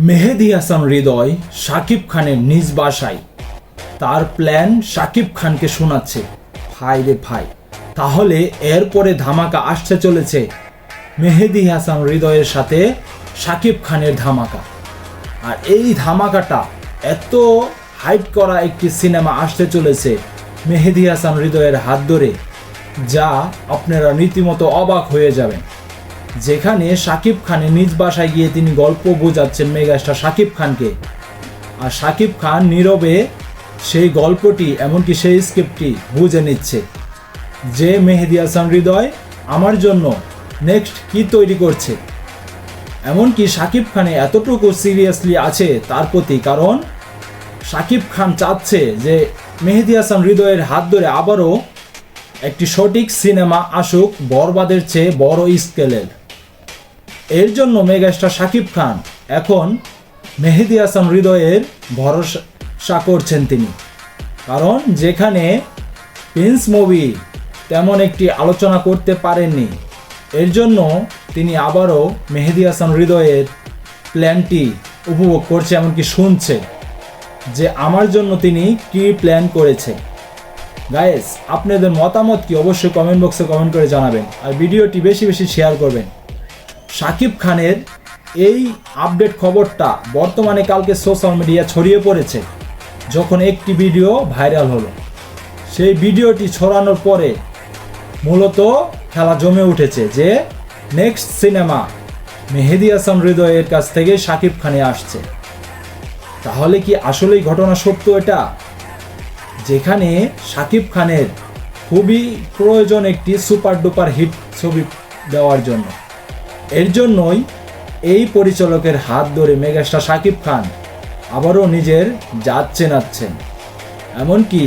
মেহেদী হাসান হৃদয় শাকিব খানের নিজ বাসায় তার প্ল্যান শাকিব খানকে শোনাচ্ছে। ভাই রে ভাই, তাহলে এরপরে ধামাকা আসতে চলেছে মেহেদী হাসান হৃদয়ের সাথে শাকিব খানের ধামাকা। আর এই ধামাকাটা এত হাইপ করা একটি সিনেমা আসতে চলেছে মেহেদী হাসান হৃদয়ের হাত ধরে, যা আপনারা রীতিমতো অবাক হয়ে যাবেন। যেখানে শাকিব খানের নিজ বাসায় গিয়ে তিনি গল্প বোঝাচ্ছেন মেগাস্টার শাকিব খানকে, আর শাকিব খান নীরবে সেই গল্পটি এমনকি সেই স্ক্রিপ্টটি বুঝে নিচ্ছে যে মেহেদী হাসান হৃদয় আমার জন্য নেক্সট কি তৈরি করছে। এমনকি শাকিব খানে এতটুকু সিরিয়াসলি আছে তার প্রতি, কারণ শাকিব খান চাচ্ছে যে মেহেদী হাসান হৃদয়ের হাত ধরে আবারও একটি সঠিক সিনেমা আসুক বরবাদের চেয়ে বড় স্কেলের। এর জন্য মেগাস্টার শাকিব খান এখন মেহেদী হাসান হৃদয়ের ভরসা করছেন তিনি, কারণ যেখানে প্রিন্স মুভি তেমন একটি আলোচনা করতে পারেননি, এর জন্য তিনি আবারও মেহেদী হাসান হৃদয়ের প্ল্যানটি উপভোগ করছে, এমনকি শুনছে যে আমার জন্য তিনি কী প্ল্যান করেছে। গাইস, আপনাদের মতামত কি অবশ্যই কমেন্ট বক্সে কমেন্ট করে জানাবেন, আর ভিডিওটি বেশি বেশি শেয়ার করবেন। শাকিব খানের এই আপডেট খবরটা বর্তমানে কালকে সোশ্যাল মিডিয়া ছড়িয়ে পড়েছে, যখন একটি ভিডিও ভাইরাল হলো। সেই ভিডিওটি ছড়ানোর পরে মূলত খেলা জমে উঠেছে যে নেক্সট সিনেমা মেহেদী হাসান হৃদয়ের কাছ থেকে শাকিব খানে আসছে। তাহলে কি আসলেই ঘটনা সত্য এটা? যেখানে শাকিব খানের খুবই প্রয়োজন একটি সুপার ডুপার হিট ছবি দেওয়ার জন্য, এর জন্যই এই পরিচালকের হাত ধরে মেগাস্টার শাকিব খান আবারও নিজের জাত চেনাচ্ছেন। এমনকি